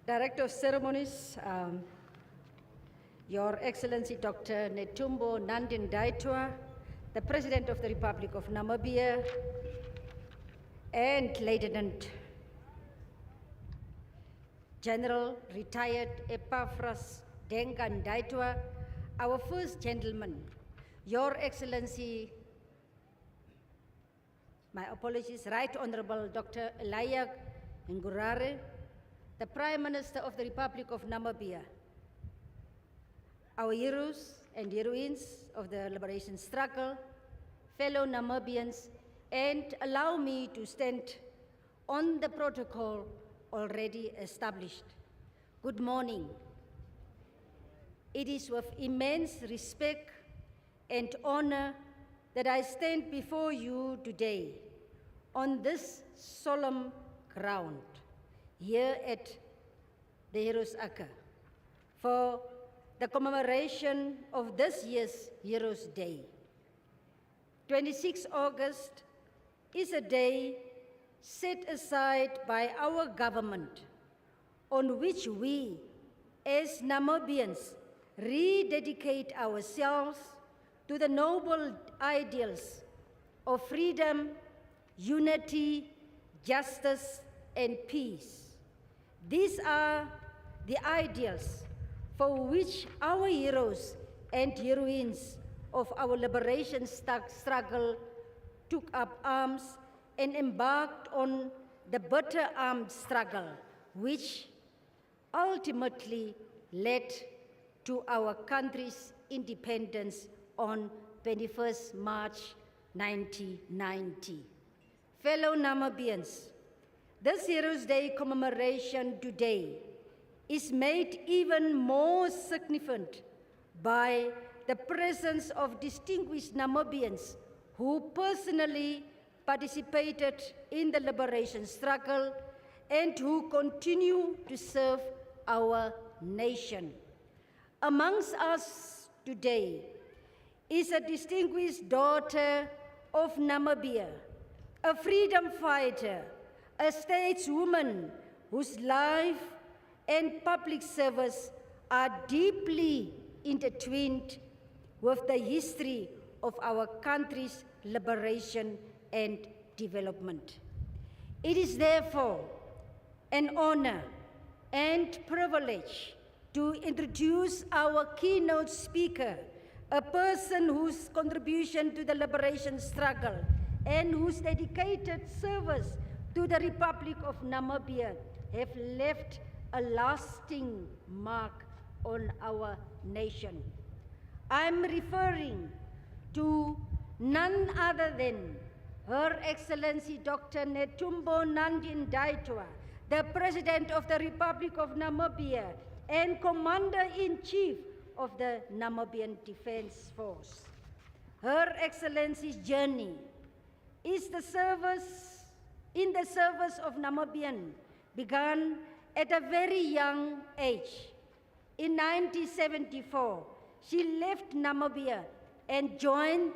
Director of Ceremonies, Your Excellency Dr. Netumbo Nandi-Ndaitwah, the President of the Republic of Namibia, and Lieutenant General Retired Epaphras Denga Ndaitwah, our first gentleman, Your Excellency, my apologies, Right Honorable Dr. Elia Ngurare, the Prime Minister of the Republic of Namibia, our heroes and heroines of the liberation struggle, fellow Namibians, and allow me to stand on the protocol already established. Good morning. It is with immense respect and honor that I stand before you today on this solemn ground here at the Heroes Akker for the commemoration of this year's Heroes Day. 26 August is a day set aside by our government on which we, as Namibians, rededicate ourselves to the noble ideals of freedom, unity, justice, and peace. These are the ideals for which our heroes and heroines of our liberation struggle took up arms and embarked on the bitter armed struggle, which ultimately led to our country's independence on 21st March 1990. Fellow Namibians, this Heroes Day commemoration today is made even more significant by the presence of distinguished Namibians who personally participated in the liberation struggle and who continue to serve our nation. Amongst us today is a distinguished daughter of Namibia, a freedom fighter, a stateswoman whose life and public service are deeply intertwined with the history of our country's liberation and development. It is therefore an honor and privilege to introduce our keynote speaker, a person whose contribution to the liberation struggle and whose dedicated service to the Republic of Namibia have left a lasting mark on our nation. I'm referring to none other than Her Excellency Dr. Netumbo Nandi-Ndaitwah, the President of the Republic of Namibia and Commander-in-Chief of the Namibian Defense Force. Her Excellency's journey is in the service of Namibian began at a very young age. In 1974, she left Namibia and joined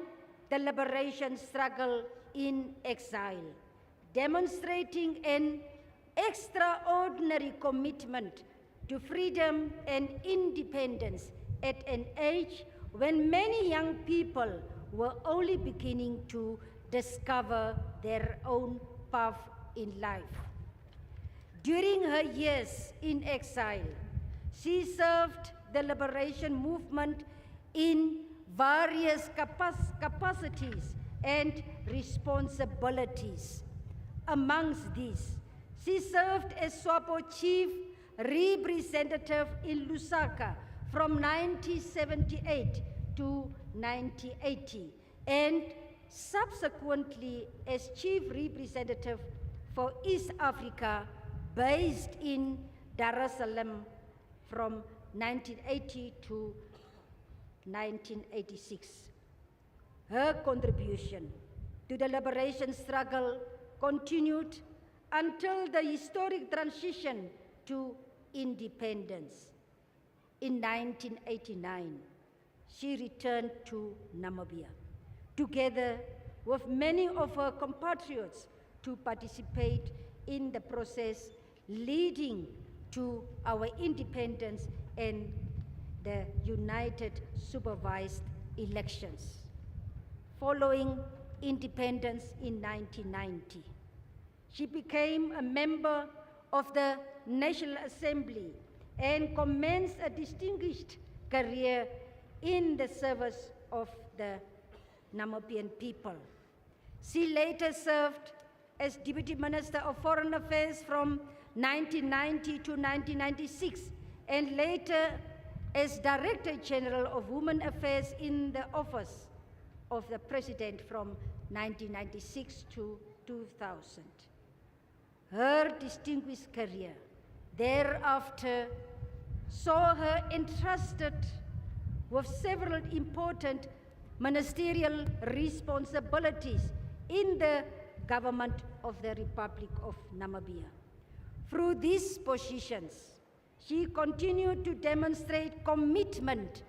the liberation struggle in exile, demonstrating an extraordinary commitment to freedom and independence at an age when many young people were only beginning to discover their own path in life. During her years in exile, she served the liberation movement in various capacities and responsibilities. Amongst these, she served as SWAPO chief representative in Lusaka from 1978 to 1980 and subsequently as chief representative for East Africa based in Dar es Salaam from 1980 to 1986. Her contribution to the liberation struggle continued until the historic transition to independence. In 1989, she returned to Namibia, together with many of her compatriots, to participate in the process leading to our independence and the United Supervised Elections. Following independence in 1990, she became a member of the National Assembly and commenced a distinguished career in the service of the Namibian people. She later served as Deputy Minister of Foreign Affairs from 1990 to 1996, and later as Director General of Women Affairs in the Office of the President from 1996 to 2000. Her distinguished career thereafter saw her entrusted with several important ministerial responsibilities in the government of the Republic of Namibia. Through these positions, she continued to demonstrate commitment,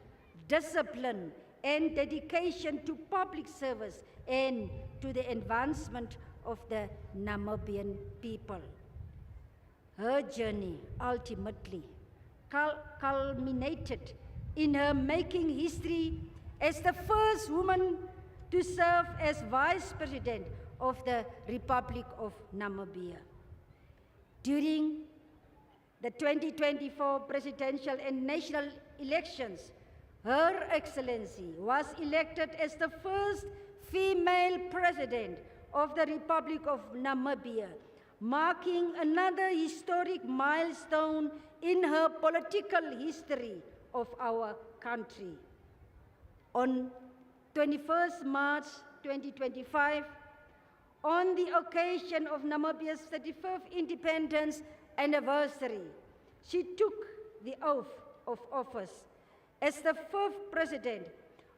discipline, and dedication to public service and to the advancement of the Namibian people. Her journey ultimately culminated in her making history as the first woman to serve as Vice President of the Republic of Namibia. During the 2024 presidential and national elections, Her Excellency was elected as the first female president of the Republic of Namibia, marking another historic milestone in her political history of our country. On 21st March 2025, on the occasion of Namibia's 35th independence anniversary, she took the oath of office as the fifth President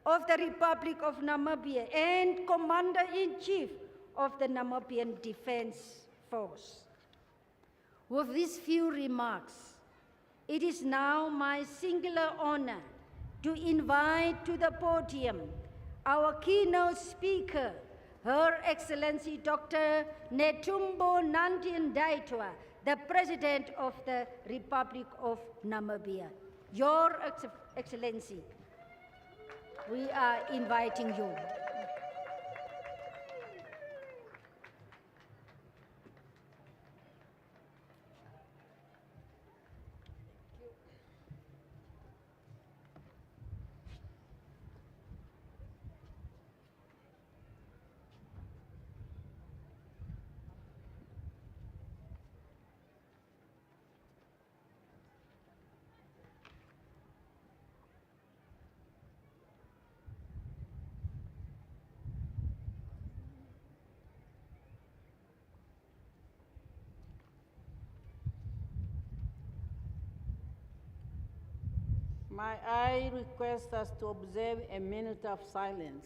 of the Republic of Namibia and Commander-in-Chief of the Namibian Defense Force. With these few remarks, it is now my singular honor to invite to the podium our keynote speaker, Her Excellency Dr. Netumbo Nandi-Ndaitwah, the President of the Republic of Namibia. Your Excellency, we are inviting you. May I request us to observe a minute of silence?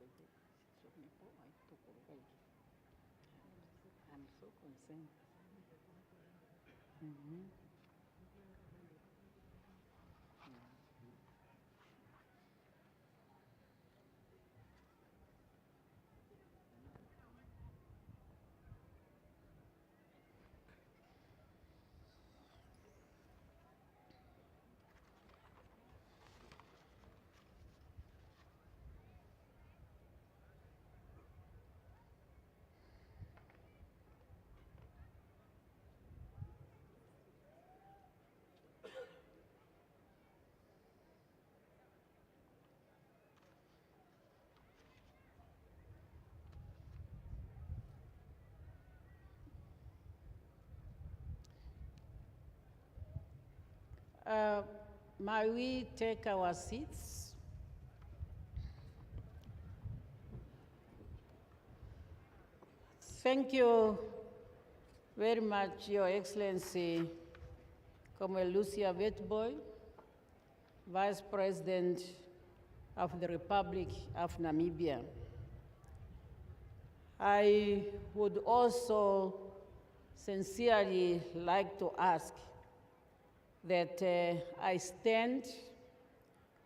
I'm so concerned. May we take our seats? Thank you very much, Your Excellency, Comrade Lucia Wetboy, Vice President of the Republic of Namibia. I would also sincerely like to ask that I stand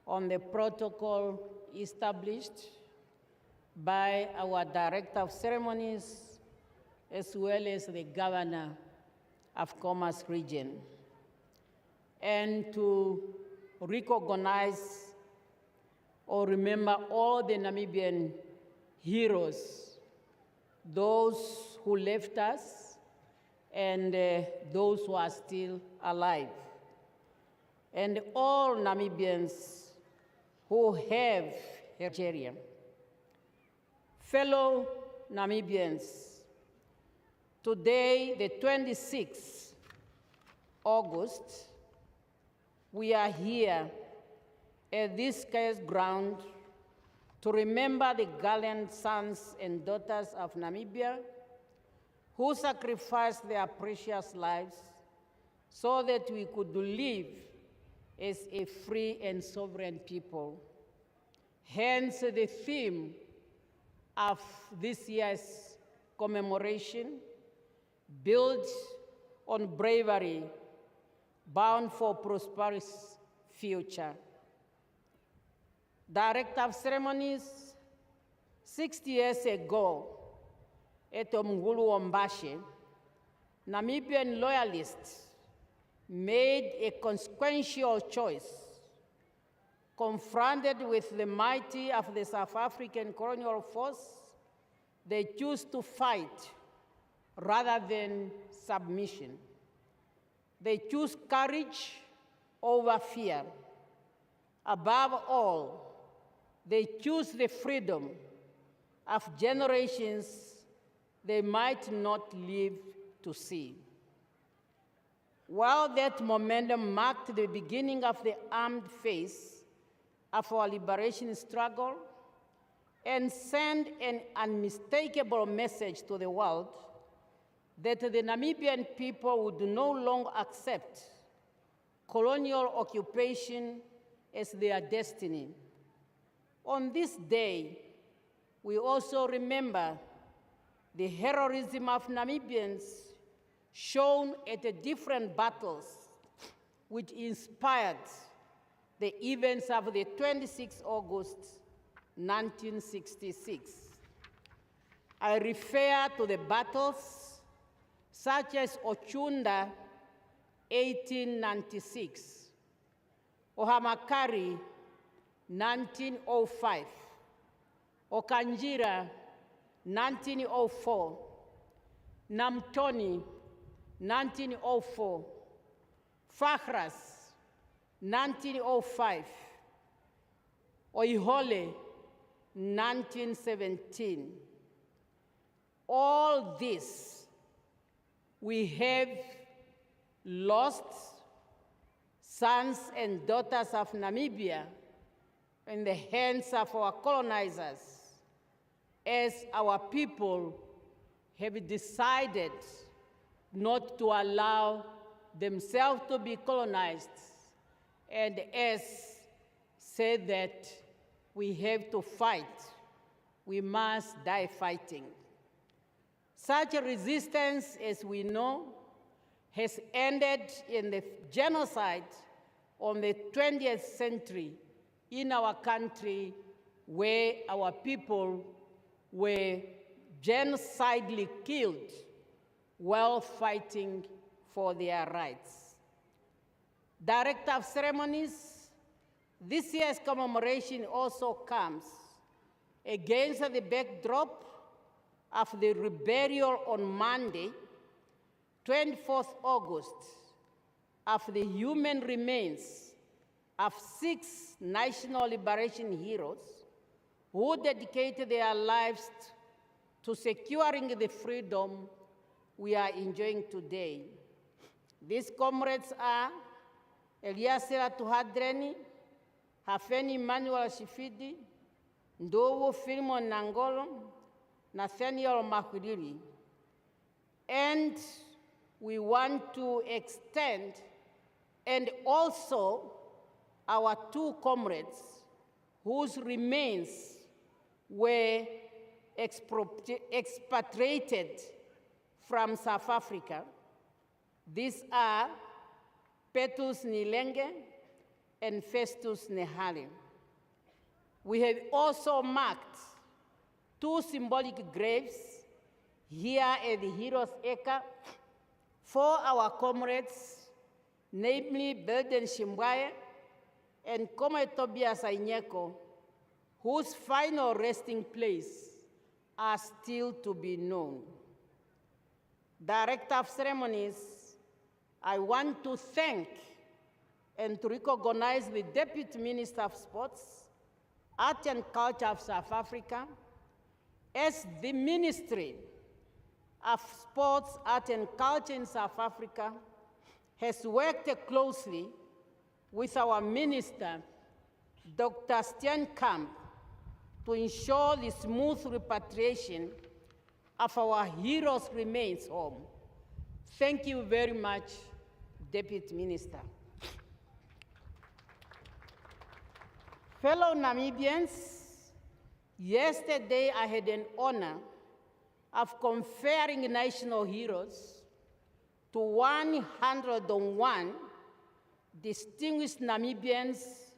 on the protocol established by our Director of Ceremonies as well as the Governor of Commerce Region, and to recognize or remember all the Namibian heroes, those who left us and those who are still alive, and all Namibians who have Nigeria. Fellow Namibians, today, the 26th August, we are here at this case ground to remember the gallant sons and daughters of Namibia who sacrificed their precious lives so that we could live as a free and sovereign people. Hence the theme of this year's commemoration, built on bravery, bound for prosperous future. Director of Ceremonies, 60 years ago, at Mngulu Ombashe, Namibian loyalists made a consequential choice. Confronted with the mighty of the South African colonial force, they chose to fight rather than submission. They chose courage over fear. Above all, they chose the freedom of generations they might not live to see. While that momentum marked the beginning of the armed phase of our liberation struggle and sent an unmistakable message to the world that the Namibian people would no longer accept colonial occupation as their destiny. On this day, we also remember the heroism of Namibians shown at the different battles which inspired the events of the 26th August 1966. I refer to the battles such as Ochunda, 1896, Ohamakari, 1905, Okanjira, 1904, Namtoni, 1904, Fahras, 1905, Oihole, 1917. All this we have lost sons and daughters of Namibia in the hands of our colonizers, as our people have decided not to allow themselves to be colonized, and as said that we have to fight we must die fighting. Such a resistance, as we know, has ended in the genocide of the 20th century in our country, where our people were genocidally killed while fighting for their rights. Director of Ceremonies, this year's commemoration also comes against the backdrop of the rebellion on Monday, 24th August, of the human remains of 6 national liberation heroes who dedicated their lives to securing the freedom we are enjoying today. These comrades are Eliasera Tuhadreni, Hafeni Emmanuel Shifidi, Ndowo Filimon Nangolo, Nathaniel Makwilili. And we want to extend, and also our 2 comrades whose remains were expatriated from South Africa. These are Petrus Nilenge and Festus Nehale. We have also marked 2 symbolic graves here at the Heroes' Acre for our comrades, namely Belden Shimbwaye and Comrade Tobias Ainyeko, whose final resting place are still to be known. Director of Ceremonies, I want to thank and to recognize the Deputy Minister of Sports, Art and Culture of South Africa, as the Ministry of Sports, Art and Culture in South Africa has worked closely with our Minister, Dr. Steenkamp, to ensure the smooth repatriation of our heroes' remains home. Thank you very much, Deputy Minister. Fellow Namibians, yesterday I had an honor of conferring national heroes to 101 distinguished Namibians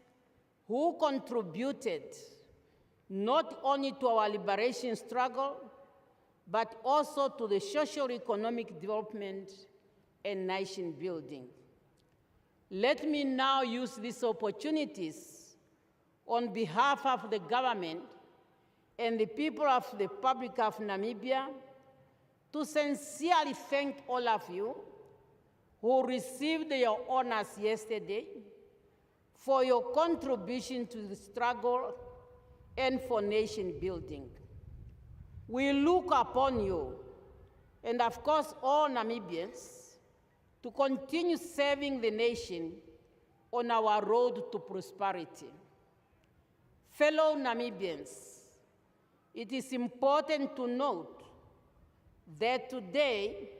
who contributed not only to our liberation struggle, but also to the socio-economic development and nation building. Let me now use these opportunities on behalf of the government and the people of the Republic of Namibia to sincerely thank all of you who received your honors yesterday for your contribution to the struggle and for nation building. We look upon you, and of course all Namibians, to continue serving the nation on our road to prosperity. Fellow Namibians, it is important to note that today,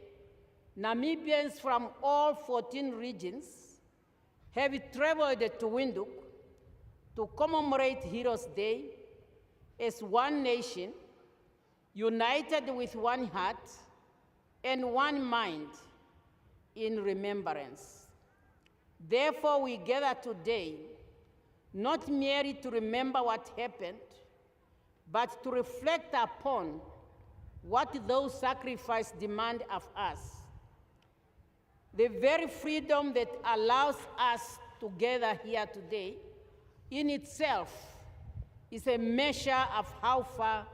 Namibians from all 14 regions have traveled to Windhoek to commemorate Heroes' Day as one nation, united with one heart and one mind in remembrance. Therefore, we gather today not merely to remember what happened, but to reflect upon what those sacrifices demand of us. The very freedom that allows us to gather here today in itself is a measure of how far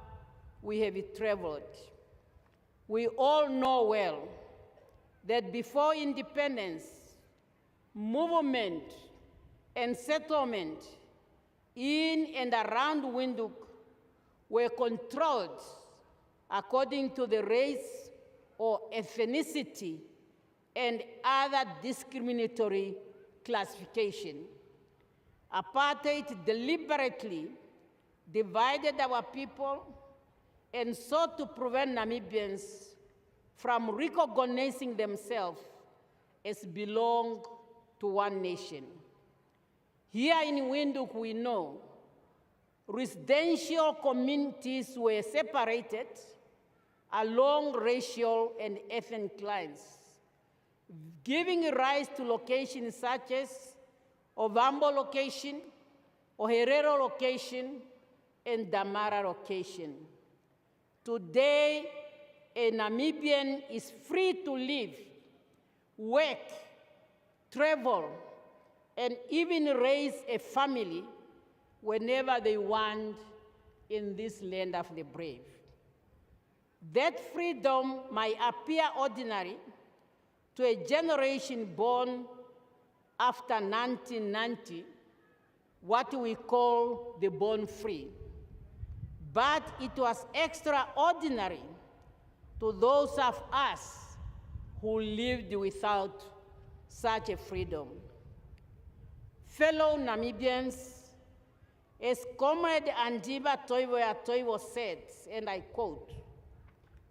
we have traveled. We all know well that before independence, movement and settlement in and around Windhoek were controlled according to the race or ethnicity and other discriminatory classification. Apartheid deliberately divided our people and sought to prevent Namibians from recognizing themselves as belong to one nation. Here in Windhoek, we know residential communities were separated along racial and ethnic lines, giving rise to locations such as Ovambo location, Oherero location, and Damara location. Today, a Namibian is free to live, work, travel, and even raise a family whenever they want in this land of the brave. That freedom might appear ordinary to a generation born after 1990, what we call the born free. But it was extraordinary to those of us who lived without such a freedom. Fellow Namibians, as Comrade Andiba Toivo said, and I quote,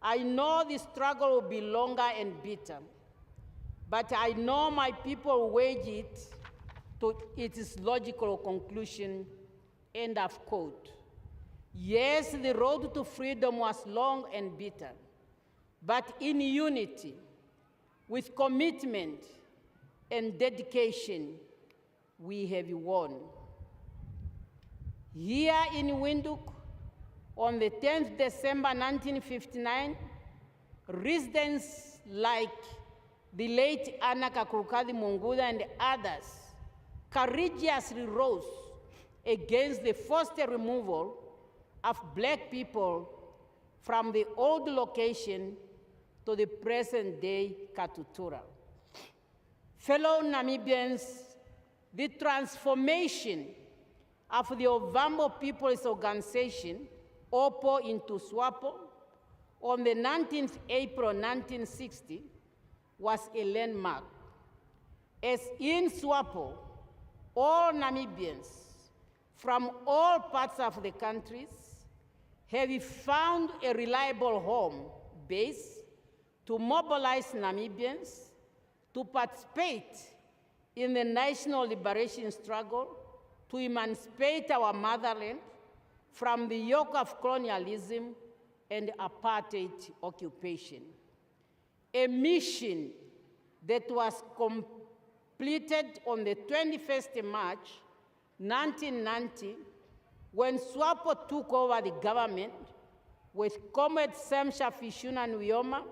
"I know the struggle will be longer and bitter, but I know my people will wage it to its logical conclusion," end of quote. Yes, the road to freedom was long and bitter, but in unity, with commitment and dedication, we have won. Here in Windhoek, on the 10th December 1959, residents like the late Anna Kakurukadi Munguda and others courageously rose against the forced removal of Black people from the old location to the present-day Katutura. Fellow Namibians, the transformation of the Ovambo People's Organization, OPO, into SWAPO on the 19th April 1960 was a landmark. As in SWAPO, all Namibians from all parts of the countries have found a reliable home base to mobilize Namibians to participate in the national liberation struggle to emancipate our motherland from the yoke of colonialism and apartheid occupation. A mission that was completed on the 21st March 1990 when SWAPO took over the government with Comrade Sam Shafishuna Nuyoma,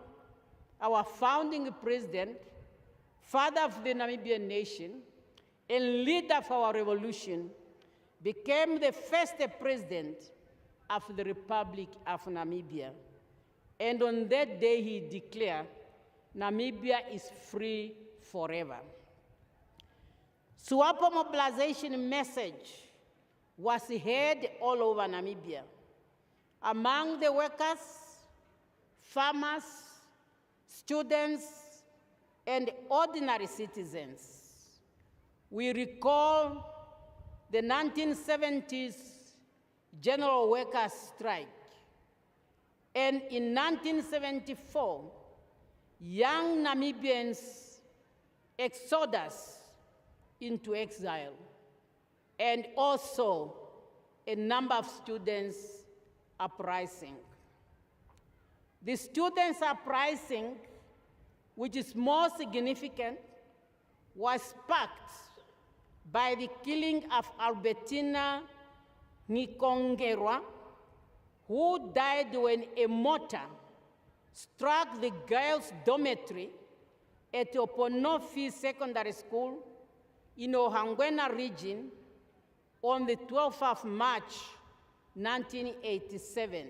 our founding president, father of the Namibian nation, and leader of our revolution, became the first president of the Republic of Namibia. And on that day, he declared, Namibia is free forever. SWAPO mobilization message was heard all over Namibia, among the workers, farmers, students, and ordinary citizens. We recall the 1970s general workers' strike, and in 1974, young Namibians exodus into exile, and also a number of students uprising. The students' uprising, which is more significant, was sparked by the killing of Albertina Nkongerwa, who died when a mortar struck the girls' dormitory at Oponofi Secondary School in Ohangwena region on the 12th of March, 1987.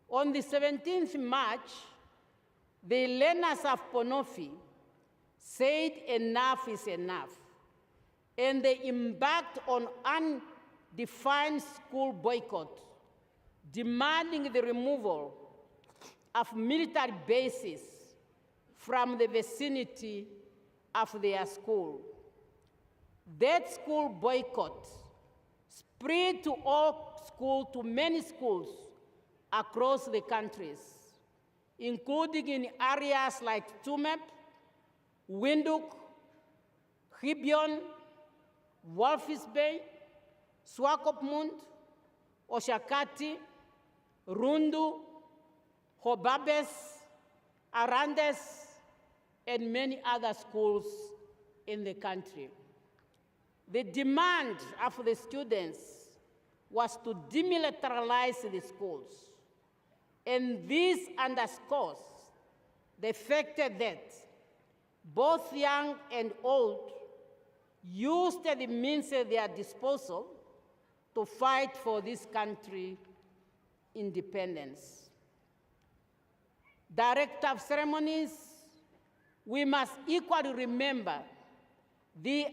On the 17th March, the learners of Ponofi said enough is enough, and they embarked on undefined school boycott, demanding the removal of military bases from the vicinity of their school. That school boycott spread to many schools across the countries, including in areas like Tsumeb, Windhoek, Gibeon, Walvis Bay, Swakopmund, Oshakati, Rundu, Hobabes, Arandes, and many other schools in the country. The demand of the students was to demilitarize the schools, and this underscores the fact that both young and old used the means at their disposal to fight for this country's independence. Director of ceremonies, we must equally remember the